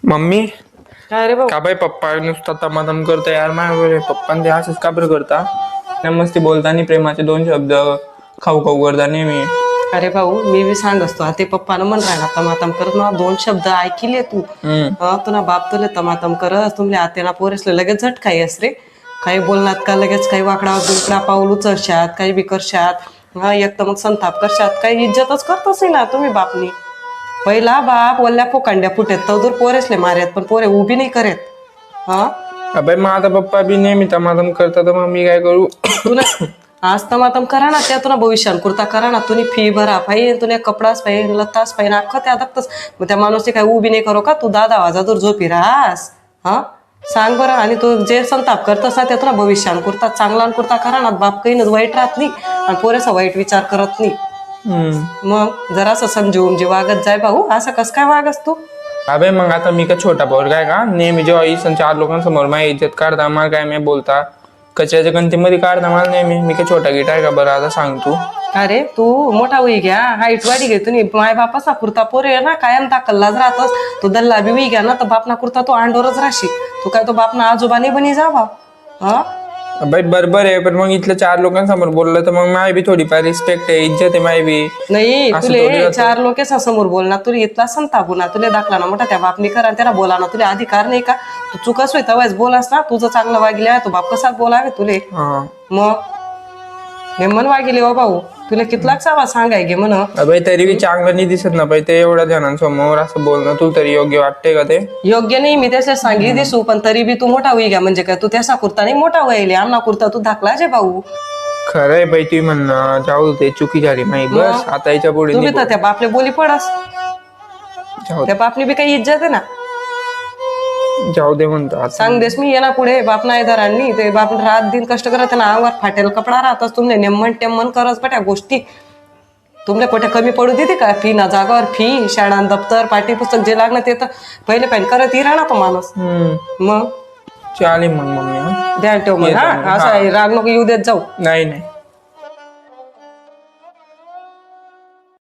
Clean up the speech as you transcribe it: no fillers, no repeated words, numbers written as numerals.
Mummy काय रे भाऊ? का बाई पप्पा नुसता तमातम करतो यार. माझ्या पप्पान ते असंच का बरं करता. त्या मस्ती बोलतानी प्रेमाचे 2 शब्द खाऊ खाऊ करता नेहमी. अरे भाऊ, मी बी सांग असतो ते पप्पानं म्हण राहिला तमातम करत ना 2 शब्द ऐकिले तू. तुला बाप तुले तमातम करत तुमल्या आत्याला पोरेसले लगेच झटकाई अस रे. काही बोलणार का लगेच काही वाकडा बिकडा पाऊल उचलशात काही बी करशात. एक तर मग संताप करशात काही इज्जतच करतच नाही ना तुम्ही बापनी. पहिला बाप वल्ल्या पोकांड्या फुटेत तदूर पोरेसले मार्यात पण पोरे उभी नाही करेत. अबे माझा पप्पा बी नेहमी तमातम करता तर मग मी काय करू. तुला आज तमातम करा ना त्या तुला भविष्यान कुर्ता करा ना तुम्ही फी भरा पाहिजे तुला कपडाच पाहिजे लत्ताच पाहिजे अख्खं त्या दक्तच मग त्या माणूसची काय उभी नाही करो का तू दादा वाजा दूर झोपी राहास. सांग बरं. आणि तू जे संताप करतस ना त्या तुला भविष्यान कुर्ता चांगला कुर्ता करा ना बाप काही वाईट राहत नाही आणि पोरेसा वाईट विचार करत नाही. मग जरा असं समजून जे वागत जाय भाऊ असं कस काय वागस तू. अबे मग आता मी का छोटा पोर काय का नेहमी जेव्हा इसन 4 लोकांसमोर माझी इज्जत काढता मला काय मी बोलता कचऱ्याच्या गंतीमध्ये काढता मला नेहमी. मी काय छोटा गिट आहे का बरं आता सांग तू. अरे तू मोठा होई घ्या हाईट वाढी घे तुम्ही माय बापाचा कुर्ता पोरे ना कायम दाखललाच राहतस. तू दल्ला बी होई घ्या ना तर बापना कुर्ता तो अंडोरच राहशी. तू काय तो बापना आजोबा नाही बनी जा भाव. बाई बरोबर आहे पण मग इथलं 4 लोकांसमोर बोललं तर मग माय बी थोडीफार रिस्पेक्ट आहे इज्जत आहे माय बी. नाही तुले 4 लोकेसा समोर बोलणार तुला इथला संतापू ना तुला दाखला ना मोठा त्या बापनी करा त्याला बोला ना तुला अधिकार नाही का. तू चुकस होय तवाच बोलास ना तुझं चांगलं वागले तो बाप कसाच बोलावे तुले. मग नेमन वागिले हो भाऊ तुला कितलाच सावा सांगाय गे म्हण. अबे तरी बी चांगलं नाही दिसत ना बाई ते एवढ्या जणांसमोर असं बोलणं तू तरी योग्य वाटते का ते. योग्य नाही मी त्याच्या सांगितली दिसू पण तरी बी तू मोठा होई घ्या म्हणजे काय तू त्याचा कुर्ता नाही मोठा व्हायले आमना कुर्ता तू धाकला जे भाऊ. खरंय बाई तुम्ही म्हणणं जाऊ ते चुकी झाली माही बस आता याच्या पुढे तुम्ही तर त्या बापले बोली पडस. त्या बापनी बी काही इज्जत आहे ना. जाऊ दे म्हणतो सांग देस मी येणार पुढे बाप नाही दरांनी ते बाप रात दिन कष्ट करत ना अंगावर फाटेल कपडा राहतच तुमने नेमन टेमन करत पट्या गोष्टी तुमल्या कुठे कमी पडू देते का. फी ना जागावर फी शाळा दप्तर पाठी पुस्तक जे लागणार ते तर पहिले पहिले करत ही राहणार तो माणूस. मग चालेल मग मम्मी ध्यान ठेव मग असं राग नको येऊ देत जाऊ. नाही